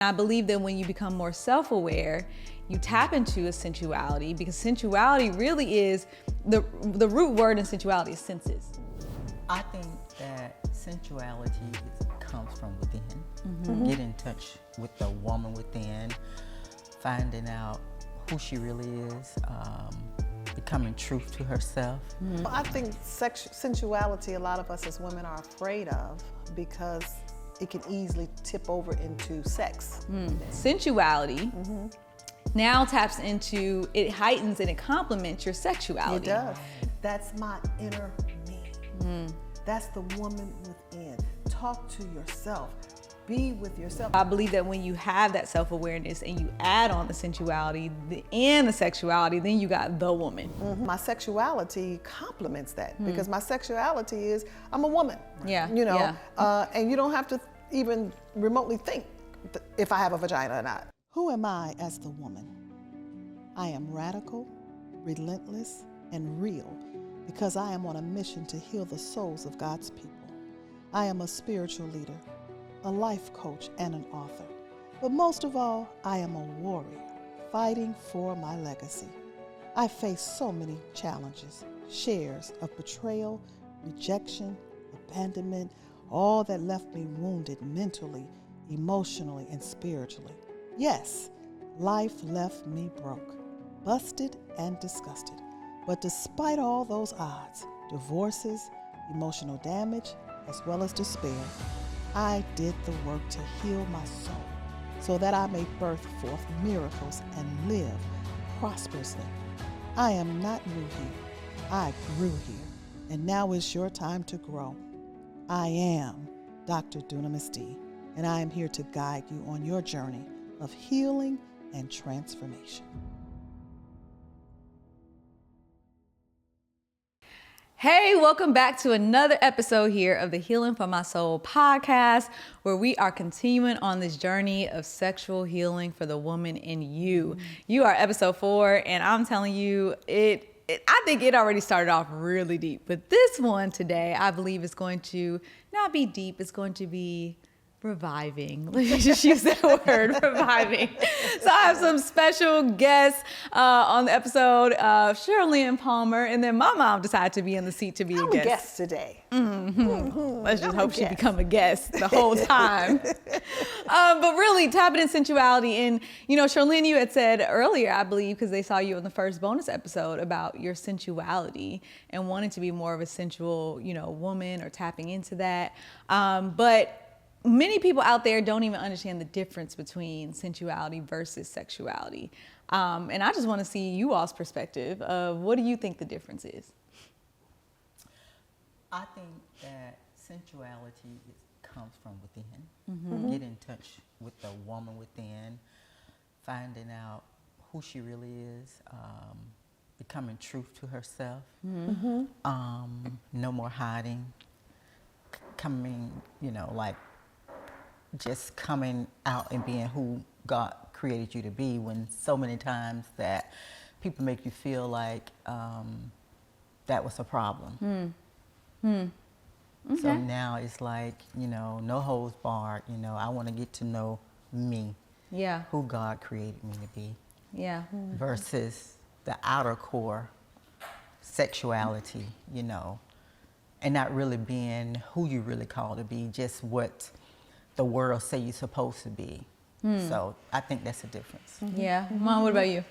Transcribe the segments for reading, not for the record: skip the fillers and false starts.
I believe that when you become more self-aware, you tap into a sensuality, because sensuality really is, the root word in sensuality is senses. I think that sensuality comes from within. Get in touch with the woman within, finding out who she really is, becoming true to herself. I think sensuality, a lot of us as women are afraid of, because it can easily tip over into sex. Sensuality now taps into, it heightens and it complements your sexuality. It does. That's my inner me. That's the woman within. Talk to yourself. Be with yourself. I believe that when you have that self-awareness and you add on the sensuality and the sexuality, then you got the woman. My sexuality complements that, because my sexuality is, I'm a woman. Yeah. You know, yeah. And you don't have to even remotely think if I have a vagina or not. Who am I as the woman? I am radical, relentless, and real, because I am on a mission to heal the souls of God's people. I am a spiritual leader, a life coach, and an author. But most of all, I am a warrior, fighting for my legacy. I face so many challenges, shares of betrayal, rejection, abandonment, all that left me wounded mentally, emotionally, and spiritually. Yes, life left me broke, busted, and disgusted. But despite all those odds, divorces, emotional damage, as well as despair, I did the work to heal my soul so that I may birth forth miracles and live prosperously. I am not new here. I grew here, and now is your time to grow. I am Dr. Dunamis D, and I am here to guide you on your journey of healing and transformation. Hey, welcome back to another episode here of the Healing for My Soul podcast, where we are continuing on this journey of sexual healing for the woman in you. You are episode 4, and I'm telling you, I think it already started off really deep, but this one today, I believe, is going to not be deep, it's going to be reviving. Let me just use that word, reviving. So I have some special guests on the episode, Shirlyn Palmer, and then my mom decided to be in the seat to be a guest. Guest today. Let's just hope she become a guest the whole time. But really tapping in sensuality. And, you know, Shirlyn, you had said earlier, I believe, because they saw you in the first bonus episode, about your sensuality and wanting to be more of a sensual, you know, woman, or tapping into that. But many people out there don't even understand the difference between sensuality versus sexuality. And I just want to see you all's perspective of, what do you think the difference is? I think that sensuality comes from within. Get in touch with the woman within, finding out who she really is, becoming true to herself, no more hiding, coming, you know, like just coming out and being who God created you to be, when so many times that people make you feel like that was a problem. Okay. So now it's like, you know, no holds barred. You know, I want to get to know me, who God created me to be, versus the outer core sexuality, you know, and not really being who you really call to be, just what the world say you're supposed to be. So I think that's a difference. Yeah. Mom, what about you?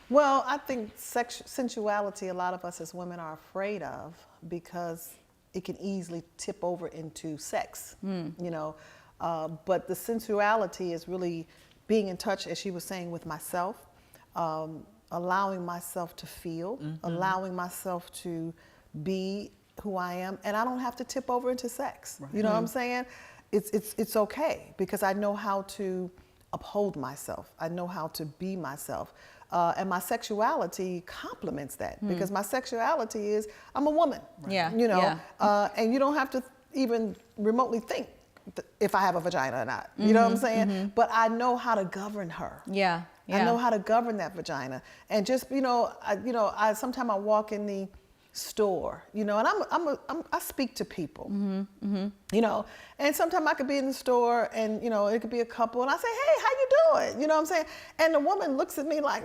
Well, I think sensuality, a lot of us as women are afraid of, because it can easily tip over into sex, you know. But the sensuality is really being in touch, as she was saying, with myself, allowing myself to feel, allowing myself to be who I am, and I don't have to tip over into sex. Right. You know what I'm saying? It's okay, because I know how to uphold myself. I know how to be myself. And my sexuality complements that, because my sexuality is, I'm a woman. Right. You know, and you don't have to even remotely think if I have a vagina or not. You know what I'm saying? But I know how to govern her. I know how to govern that vagina. And just, you know, sometimes I walk in store, you know, and I speak to people, you know, and sometimes I could be in the store and, you know, it could be a couple and I say, hey, how you doing? You know what I'm saying? And the woman looks at me like,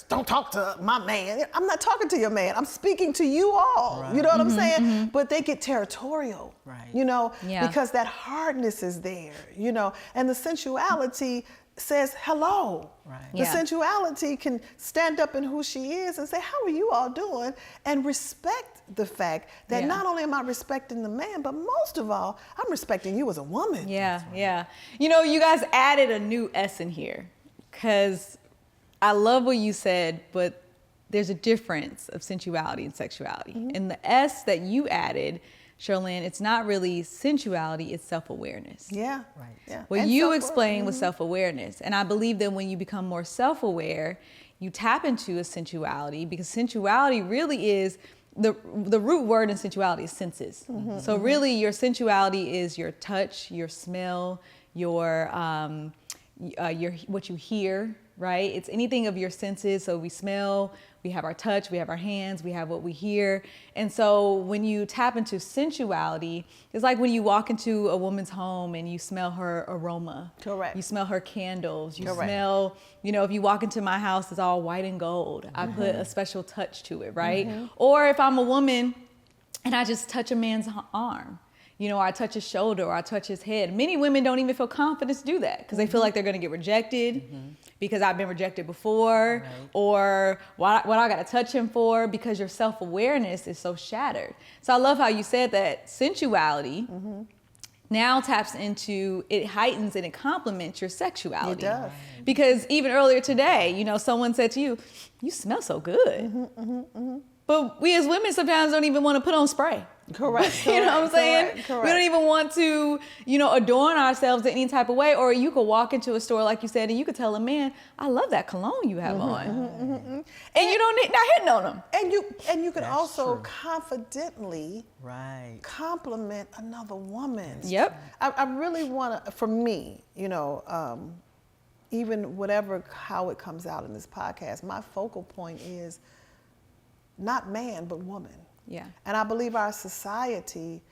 don't talk to my man. I'm not talking to your man. I'm speaking to you all. Right. You know what I'm saying? But they get territorial, right. You know, because that hardness is there, you know, and the sensuality says hello. Right. The sensuality can stand up in who she is and say, how are you all doing? And respect the fact that not only am I respecting the man, but most of all, I'm respecting you as a woman. Yeah, yeah. You know, you guys added a new S in here because I love what you said, but there's a difference of sensuality and sexuality. And the S that you added, Shirlyn, it's not really sensuality, it's self-awareness. Yeah, right. Yeah. What and you explained was self-awareness. And I believe that when you become more self-aware, you tap into a sensuality, because sensuality really is, the root word in sensuality is senses. So really your sensuality is your touch, your smell, your what you hear, right? It's anything of your senses. So we smell, we have our touch, we have our hands, we have what we hear. And so when you tap into sensuality, it's like when you walk into a woman's home and you smell her aroma. Correct. You smell her candles. You smell, you know, if you walk into my house, it's all white and gold. I put a special touch to it, right? Or if I'm a woman and I just touch a man's arm, you know, or I touch his shoulder or I touch his head. Many women don't even feel confident to do that because they feel like they're going to get rejected because I've been rejected before, or what I got to touch him for, because your self-awareness is so shattered. So I love how you said that sensuality now taps into, it heightens and it complements your sexuality. It does. Because even earlier today, you know, someone said to you, you smell so good. But we as women sometimes don't even want to put on spray. Correct. You know what I'm saying? Correct. We don't even want to, you know, adorn ourselves in any type of way. Or you could walk into a store, like you said, and you could tell a man, I love that cologne you have on. And you don't need, not hitting on them. And you can also confidently compliment another woman. Yep. I really want to, for me, you know, even how it comes out in this podcast, my focal point is not man, but woman. Yeah. And I believe our society,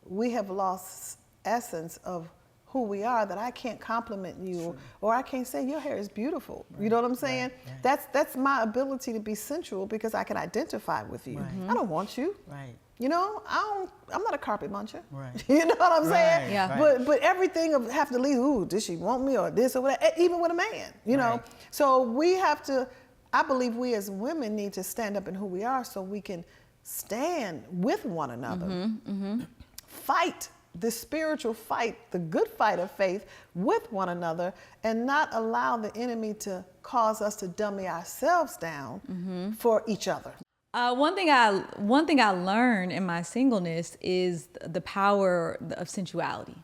we have lost essence of who we are, that I can't compliment you or I can't say your hair is beautiful. You know what I'm saying? That's my ability to be sensual, because I can identify with you. I don't want you. You know, I'm not a carpet muncher. You know what I'm saying? Yeah. But everything have to leave, ooh, does she want me or this or whatever, even with a man, you know? So we have to, I believe we as women need to stand up in who we are so we can stand with one another, fight the spiritual fight, the good fight of faith with one another, and not allow the enemy to cause us to dummy ourselves down for each other. One thing I learned in my singleness is the power of sensuality.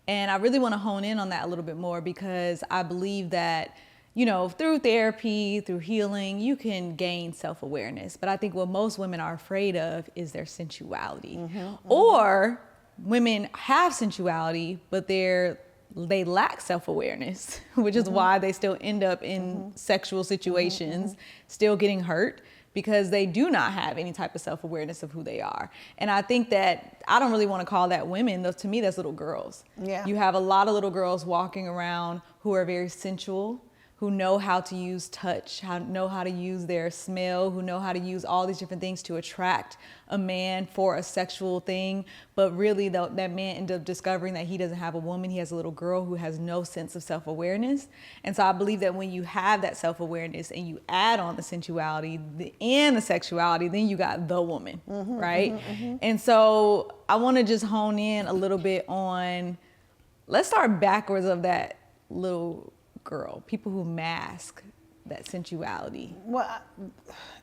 And I really want to hone in on that a little bit more, because I believe that, you know, through therapy, through healing, you can gain self-awareness. But I think what most women are afraid of is their sensuality. Or women have sensuality, but they lack self-awareness, which is why they still end up in sexual situations, still getting hurt, because they do not have any type of self-awareness of who they are. And I think that, I don't really want to call that women, though. To me, that's little girls. Yeah. You have a lot of little girls walking around who are very sensual, who know how to use touch, know how to use their smell, who know how to use all these different things to attract a man for a sexual thing. But really, that man ended up discovering that he doesn't have a woman. He has a little girl who has no sense of self-awareness. And so I believe that when you have that self-awareness and you add on the sensuality and the sexuality, then you got the woman, right? And so I want to just hone in a little bit on, let's start backwards of that little girl, people who mask that sensuality. Well,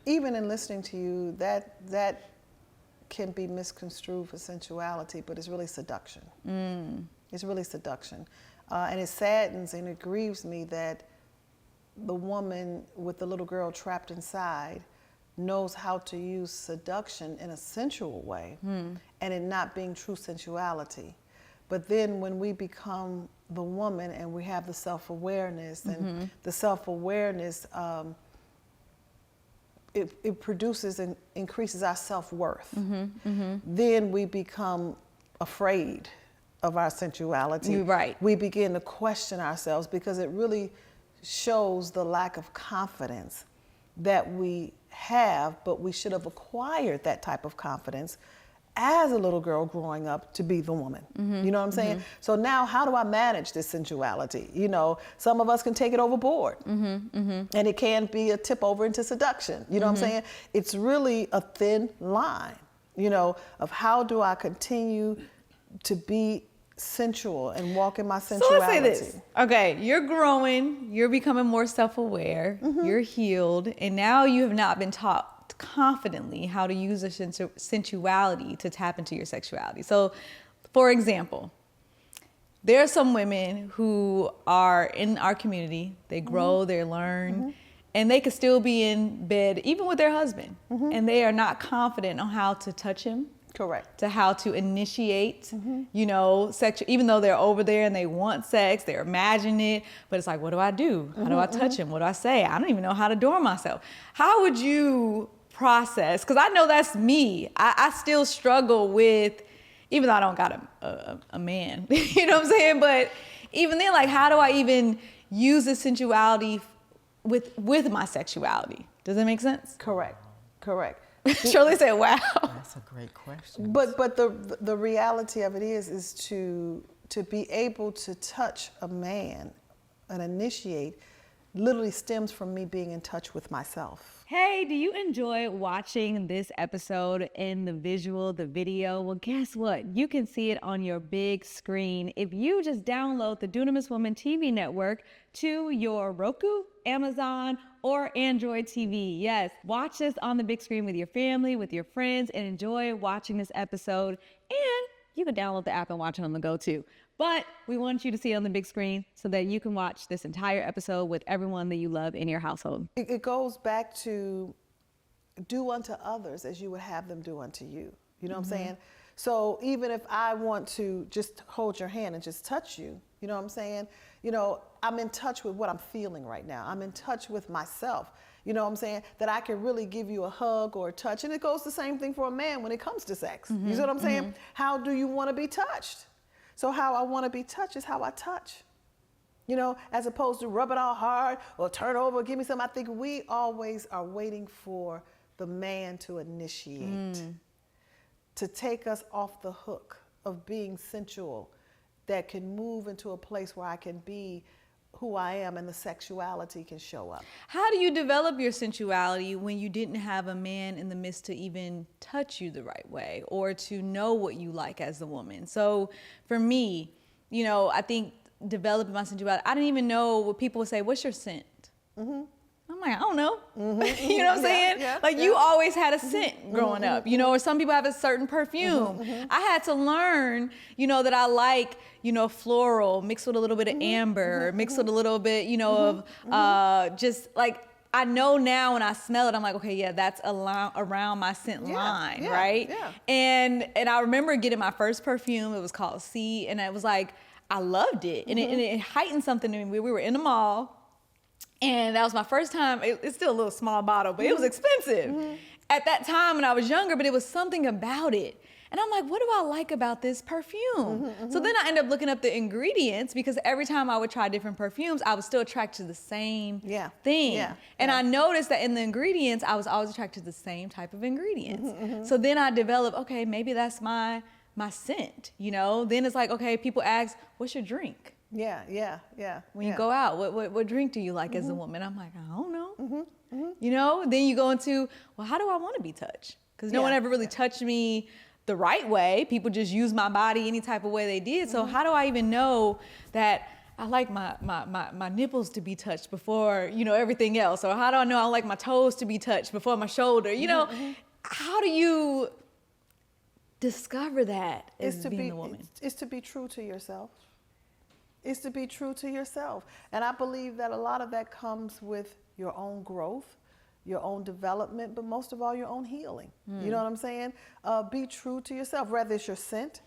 even in listening to you, that can be misconstrued for sensuality, but it's really seduction. It's really seduction. And it saddens and it grieves me that the woman with the little girl trapped inside knows how to use seduction in a sensual way, and it not being true sensuality. But then when we become the woman and we have the self-awareness, and the self-awareness it produces and increases our self-worth. Then we become afraid of our sensuality. You're right. We begin to question ourselves because it really shows the lack of confidence that we have, but we should have acquired that type of confidence as a little girl growing up to be the woman. You know what I'm saying? So now how do I manage this sensuality? You know, some of us can take it overboard and it can be a tip over into seduction. You know what I'm saying? It's really a thin line, you know, of how do I continue to be sensual and walk in my sensuality. So let's say this. Okay, you're growing, you're becoming more self-aware, you're healed, and now you have not been taught confidently how to use a sensuality to tap into your sexuality. So, for example, there are some women who are in our community, they grow, they learn, and they could still be in bed even with their husband, and they are not confident on how to touch him. Correct. To how to initiate, you know, sex, even though they're over there and they want sex, they're imagining it, but it's like, what do I do? How do I touch him? What do I say? I don't even know how to adore myself. How would you process? Because I know that's me. I still struggle with, even though I don't got a man, you know what I'm saying? But even then, like, how do I even use the sensuality with my sexuality? Does that make sense? Correct. Shirley said, wow. That's a great question. But the reality of it is to be able to touch a man and initiate literally stems from me being in touch with myself. Hey, do you enjoy watching this episode in the visual, the video? Well, guess what? You can see it on your big screen if you just download the Dunamis Woman TV network to your Roku, Amazon, or Android TV. Yes, watch this on the big screen with your family, with your friends, and enjoy watching this episode. And you can download the app and watch it on the go too. But we want you to see it on the big screen so that you can watch this entire episode with everyone that you love in your household. It goes back to do unto others as you would have them do unto you. You know what I'm saying? So even if I want to just hold your hand and just touch you, you know what I'm saying? You know, I'm in touch with what I'm feeling right now. I'm in touch with myself. You know what I'm saying? That I can really give you a hug or a touch. And it goes the same thing for a man when it comes to sex. You see what I'm saying? How do you want to be touched? So how I want to be touched is how I touch. You know, as opposed to rub it all hard or turn over, give me something. I think we always are waiting for the man to initiate, to take us off the hook of being sensual, that can move into a place where I can be who I am and the sexuality can show up. How do you develop your sensuality when you didn't have a man in the midst to even touch you the right way or to know what you like as a woman? So for me, you know, I think developing my sensuality, I didn't even know what people would say, what's your scent? I'm like, I don't know. You know what I'm saying? You always had a scent growing up, you know, or some people have a certain perfume. I had to learn, you know, that I like, you know, floral mixed with a little bit of amber, mixed with a little bit, you know, of just like, I know now when I smell it, I'm like, okay, yeah, that's around my scent line, right? And I remember getting my first perfume. It was called C, and it was like, I loved it. And it heightened something in me. We were in the mall. And that was my first time. It's still a little small bottle, but it was expensive at that time when I was younger, but it was something about it. And I'm like, what do I like about this perfume? So then I ended up looking up the ingredients because every time I would try different perfumes, I was still attracted to the same thing. And I noticed that in the ingredients, I was always attracted to the same type of ingredients. So then I developed, okay, maybe that's my scent, you know? Then it's like, okay, people ask, what's your drink? When you go out, what drink do you like as a woman? I'm like, I don't know. You know, then you go into, well, how do I want to be touched? Because no one ever really touched me the right way. People just use my body any type of way they did. So how do I even know that I like my nipples to be touched before, you know, everything else? Or how do I know I like my toes to be touched before my shoulder? You know, how do you discover that as being a woman? It's to be true to yourself. Is to be true to yourself. And I believe that a lot of that comes with your own growth, your own development, but most of all, your own healing. You know what I'm saying? Be true to yourself, whether it's your scent,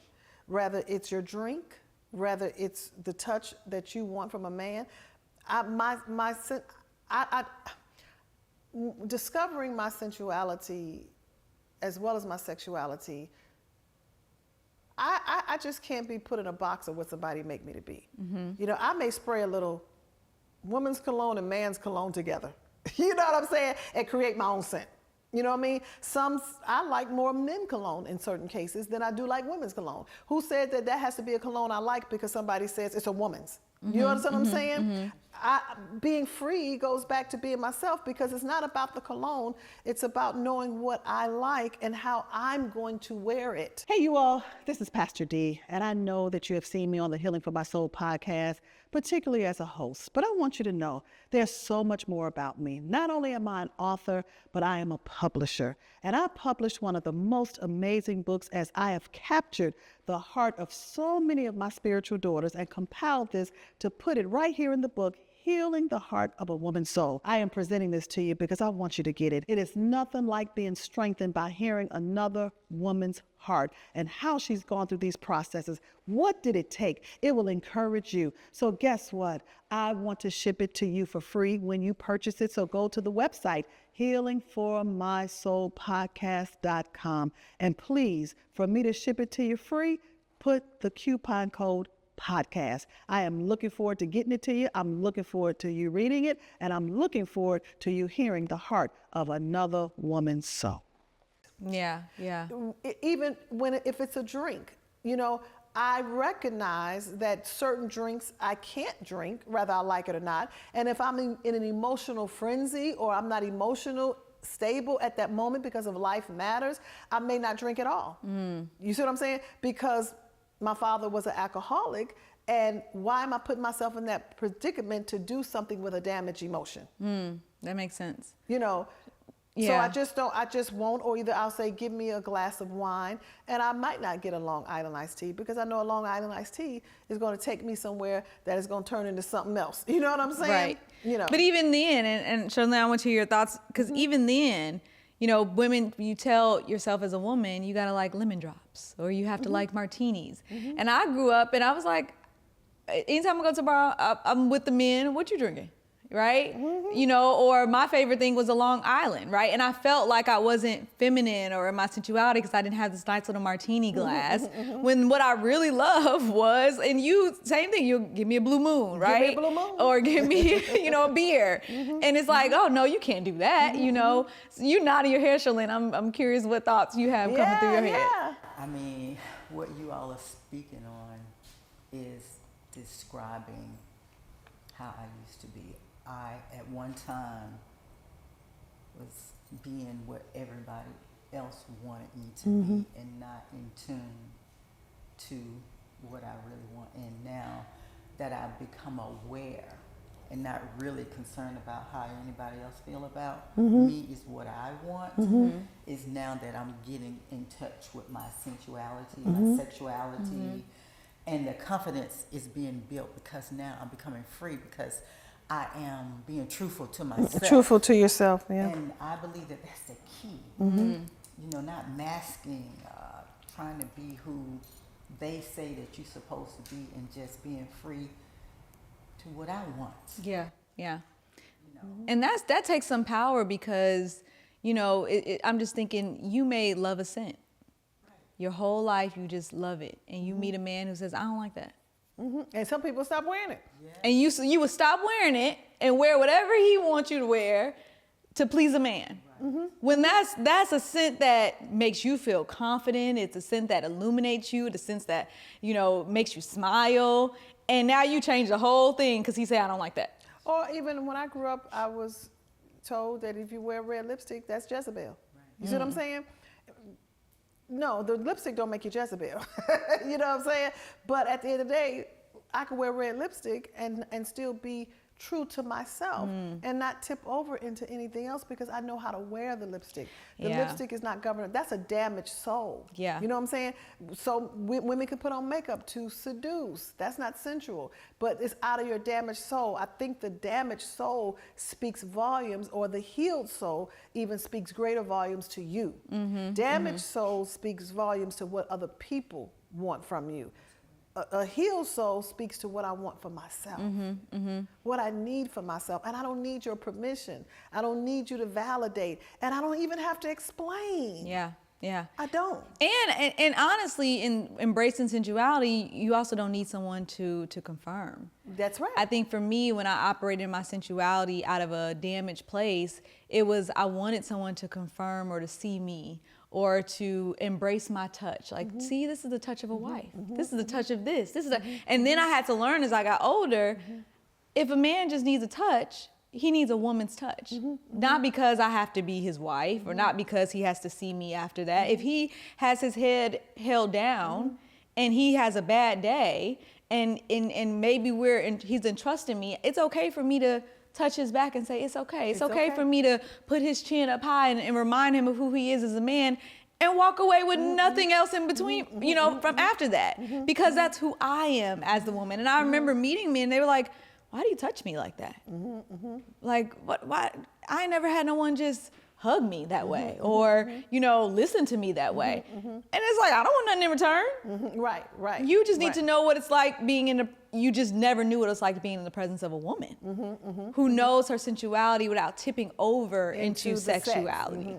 whether it's your drink, whether it's the touch that you want from a man. discovering my sensuality as well as my sexuality, I just can't be put in a box of what somebody make me to be. You know, I may spray a little woman's cologne and man's cologne together. You know what I'm saying? And create my own scent. You know what I mean? I like more men cologne in certain cases than I do like women's cologne. Who said that has to be a cologne I like because somebody says it's a woman's? You understand what I'm saying? Being free goes back to being myself, because it's not about the cologne. It's about knowing what I like and how I'm going to wear it. Hey, you all, this is Pastor D, and I know that you have seen me on the Healing for My Soul podcast, particularly as a host. But I want you to know there's so much more about me. Not only am I an author, but I am a publisher. And I published one of the most amazing books, as I have captured the heart of so many of my spiritual daughters and compiled this to put it right here in the book, Healing the Heart of a Woman's Soul. I am presenting this to you because I want you to get it. It is nothing like being strengthened by hearing another woman's heart and how she's gone through these processes. What did it take? It will encourage you. So guess what? I want to ship it to you for free when you purchase it. So go to the website, healingformysoulpodcast.com. And please, for me to ship it to you free, put the coupon code podcast. I am looking forward to getting it to you. I'm looking forward to you reading it, and I'm looking forward to you hearing the heart of another woman's soul. Yeah, yeah. Even if it's a drink, you know, I recognize that certain drinks I can't drink, whether I like it or not. And if I'm in an emotional frenzy, or I'm not stable at that moment because of life matters, I may not drink at all. You see what I'm saying? Because my father was an alcoholic, and why am I putting myself in that predicament to do something with a damaged emotion? That makes sense. You know, Yeah. so I just won't, or either I'll say, give me a glass of wine, and I might not get a Long Island iced tea, because I know a Long Island iced tea is going to take me somewhere that is going to turn into something else. You know what I'm saying? Right. You know. But even then, and Shirley, I want to hear your thoughts, because even then, you know, women, you tell yourself as a woman, you got to like lemon drops, or you have to like martinis. And I grew up and I was like, anytime I go to a bar, I'm with the men, what you drinking? Right? You know, or my favorite thing was a Long Island, right? And I felt like I wasn't feminine or in my sensuality because I didn't have this nice little martini glass. When what I really love was, and you, same thing, you give me a Blue Moon, right? Give me a Blue Moon. Or give me, you know, a beer. And it's like, oh no, you can't do that, you know? So you nodding your head, Shirlyn. I'm curious what thoughts you have coming through your head. I mean, what you all are speaking on is describing how I used to be. I, at one time, was being what everybody else wanted me to be, and not in tune to what I really want. And now that I've become aware and not really concerned about how anybody else feel about me is what I want, is now that I'm getting in touch with my sensuality, my sexuality, and the confidence is being built, because now I'm becoming free, because I am being truthful to myself. Truthful to yourself, yeah. And I believe that that's the key. You know, not masking, trying to be who they say that you're supposed to be, and just being free to what I want. Yeah, yeah. You know? And that takes some power, because, you know, I'm just thinking, you may love a scent. Your whole life, you just love it. And you meet a man who says, I don't like that. And some people stop wearing it. And you would stop wearing it and wear whatever he wants you to wear to please a man. When that's a scent that makes you feel confident. It's a scent that illuminates you. It's a scent that, you know, makes you smile. And now you change the whole thing because he said, I don't like that. Or even when I grew up, I was told that if you wear red lipstick, that's Jezebel. You see what I'm saying? No, the lipstick don't make you Jezebel. You know what I'm saying? But at the end of the day, I could wear red lipstick and still be true to myself and not tip over into anything else, because I know how to wear the lipstick. The lipstick is not governed. That's a damaged soul. Yeah. You know what I'm saying? So women can put on makeup to seduce. That's not sensual, but it's out of your damaged soul. I think the damaged soul speaks volumes, or the healed soul even speaks greater volumes to you. Damaged soul speaks volumes to what other people want from you. a healed soul speaks to what I want for myself, what I need for myself. And I don't need your permission. I don't need you to validate. And I don't even have to explain. Yeah. Yeah. I don't. And honestly, in embracing sensuality, you also don't need someone to confirm. That's right. I think for me, when I operated my sensuality out of a damaged place, it was I wanted someone to confirm or to see me or to embrace my touch. Like, see, this is the touch of a wife. This is the touch of this. This is and then I had to learn as I got older, if a man just needs a touch, he needs a woman's touch. Not because I have to be his wife or not because he has to see me after that. If he has his head held down and he has a bad day and maybe he's entrusting me, it's okay for me to touch his back and say, it's okay. It's okay for me to put his chin up high and remind him of who he is as a man and walk away with nothing else in between, from after that. Because that's who I am as the woman. And I remember meeting men, they were like, why do you touch me like that? Like, what? Why? I never had no one just hug me that way or, listen to me that way. And it's like, I don't want nothing in return. Right. You just need to know what it's like being you just never knew what it's like being in the presence of a woman who knows her sensuality without tipping over into sexuality.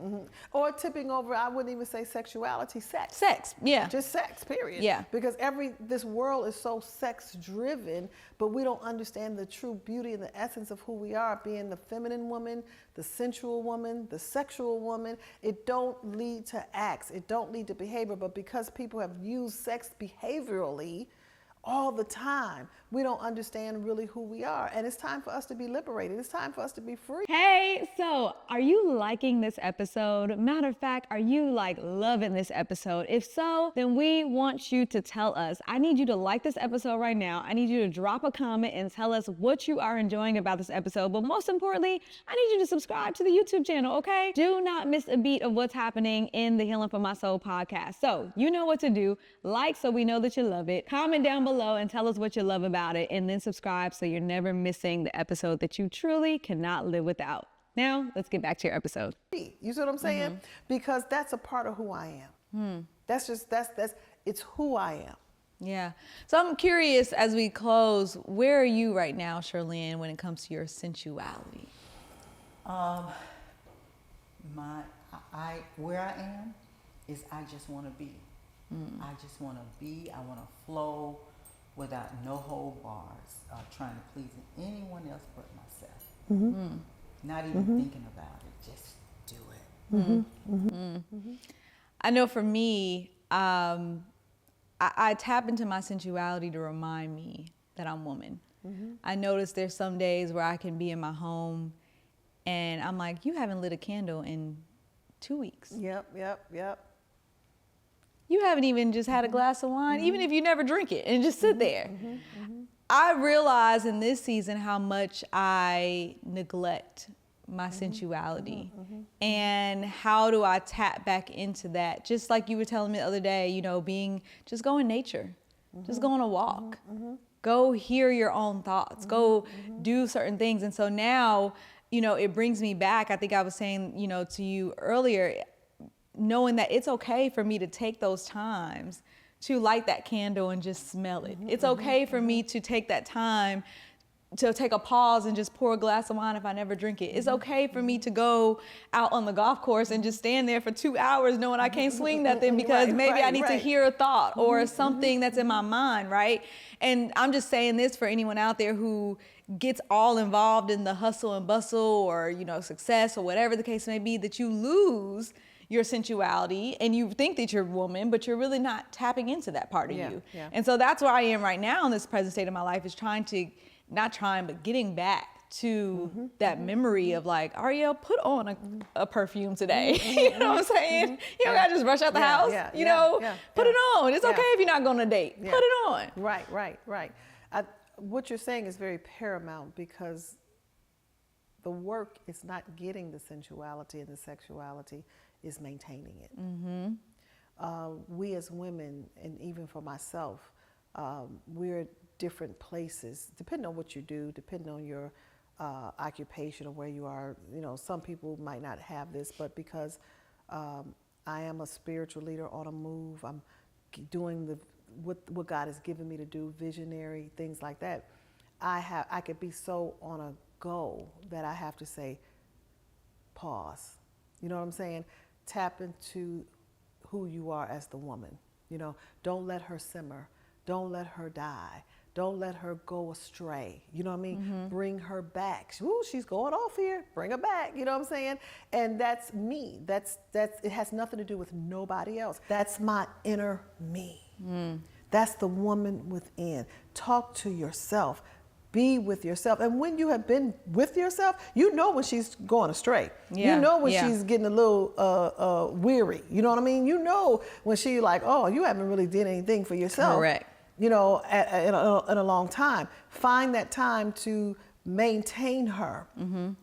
Or tipping over, I wouldn't even say sexuality, sex. Sex, yeah. Just sex, period. Yeah. Because this world is so sex driven, but we don't understand the true beauty and the essence of who we are, being the feminine woman, the sensual woman, the sexual woman. It don't lead to acts, it don't lead to behavior, but because people have used sex behaviorally all the time, we don't understand really who we are. And it's time for us to be liberated. It's time for us to be free. Hey, so are you liking this episode? Matter of fact, are you loving this episode? If so, then we want you to tell us. I need you to like this episode right now. I need you to drop a comment and tell us what you are enjoying about this episode. But most importantly, I need you to subscribe to the YouTube channel, okay? Do not miss a beat of what's happening in the Healing for My Soul podcast. So you know what to do. Like so we know that you love it. Comment down below and tell us what you love about it, and then subscribe so you're never missing the episode that you truly cannot live without. Now, let's get back to your episode. You see what I'm saying? Because that's a part of who I am. That's it's who I am. Yeah. So I'm curious, as we close, where are you right now, Shirlyn, when it comes to your sensuality? Where I am is I just want to be. I just want to be. I want to flow without no hold bars, trying to please anyone else but myself. Not even thinking about it, just do it. I know for me, I tap into my sensuality to remind me that I'm woman. I notice there's some days where I can be in my home and I'm like, you haven't lit a candle in 2 weeks. Yep. You haven't even just had a glass of wine, even if you never drink it, and just sit there. I realize in this season how much I neglect my sensuality. And how do I tap back into that? Just like you were telling me the other day, just go in nature, just go on a walk, go hear your own thoughts, go do certain things. And so now, it brings me back. I think I was saying, to you earlier, knowing that it's okay for me to take those times to light that candle and just smell it. It's okay for me to take that time to take a pause and just pour a glass of wine if I never drink it. It's okay for me to go out on the golf course and just stand there for 2 hours knowing I can't swing nothing because maybe I need to hear a thought or something that's in my mind, right? And I'm just saying this for anyone out there who gets all involved in the hustle and bustle or, success or whatever the case may be, that you lose your sensuality and you think that you're a woman, but you're really not tapping into that part of you. Yeah. And so that's where I am right now in this present state of my life, is getting back to that memory of Ariel, put on a perfume today. You know what I'm saying? You don't gotta just rush out the house, put it on. It's okay if you're not going on a date, put it on. Right. What you're saying is very paramount, because the work is not getting the sensuality and the sexuality, is maintaining it. We as women, and even for myself, we're at different places, depending on what you do, depending on your occupation or where you are. Some people might not have this, but because I am a spiritual leader on a move, I'm doing what God has given me to do, visionary, things like that, I could be so on a go that I have to say, pause. You know what I'm saying? Tap into who you are as the woman. You know, don't let her simmer. Don't let her die. Don't let her go astray. You know what I mean? Bring her back. Ooh, she's going off here. Bring her back. You know what I'm saying? And that's me. That's it has nothing to do with nobody else. That's my inner me. That's the woman within. Talk to yourself. Be with yourself. And when you have been with yourself, you know when she's going astray. You know when she's getting a little weary. You know what I mean? You know when she like, oh, you haven't really did anything for yourself. Correct. You know, in a long time. Find that time to maintain her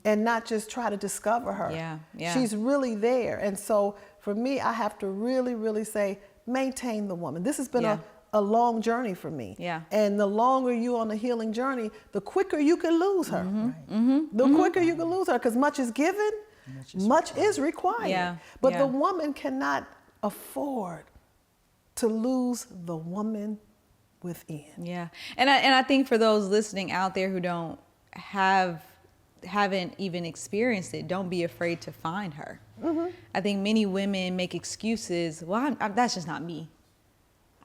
and not just try to discover her. Yeah. She's really there. And so for me, I have to really, really say, maintain the woman. This has been a long journey for me. And the longer you're on the healing journey, the quicker you can lose her. The quicker you can lose her, because much is given, much is required. But the woman cannot afford to lose the woman within. And I think for those listening out there who haven't even experienced it, don't be afraid to find her. I think many women make excuses. Well, that's just not me.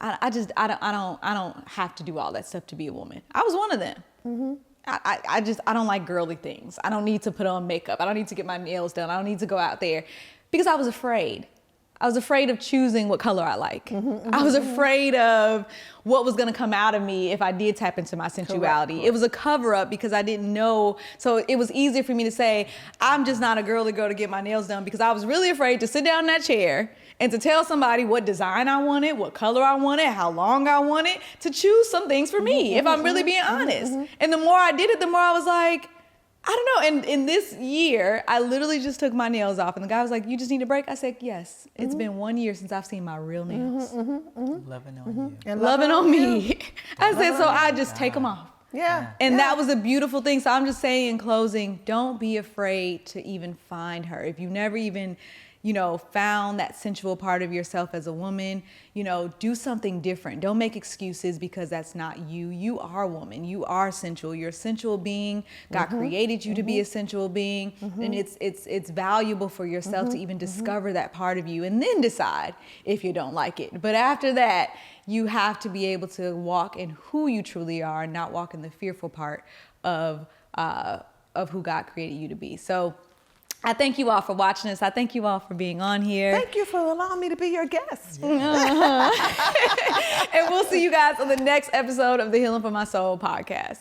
I don't have to do all that stuff to be a woman. I was one of them. I don't like girly things. I don't need to put on makeup. I don't need to get my nails done. I don't need to go out there because I was afraid. I was afraid of choosing what color I like. I was afraid of what was gonna come out of me if I did tap into my sensuality. Correct. It was a cover up because I didn't know. So it was easier for me to say, I'm just not a girly girl to get my nails done, because I was really afraid to sit down in that chair and to tell somebody what design I wanted, what color I wanted, how long I wanted, to choose some things for me, if I'm really being honest. And the more I did it, the more I was like, I don't know. And in this year, I literally just took my nails off, and the guy was like, you just need a break? I said, yes. It's been 1 year since I've seen my real nails. Loving on you. And loving on me. I said, so I just take them off. And that was a beautiful thing. So I'm just saying in closing, don't be afraid to even find her. If you never even, found that sensual part of yourself as a woman, do something different. Don't make excuses because that's not you. You are a woman. You are sensual. You're a sensual being. God created you to be a sensual being. And it's valuable for yourself to even discover that part of you and then decide if you don't like it. But after that, you have to be able to walk in who you truly are and not walk in the fearful part of who God created you to be. So I thank you all for watching us. I thank you all for being on here. Thank you for allowing me to be your guest. And we'll see you guys on the next episode of the Healing for My Soul podcast.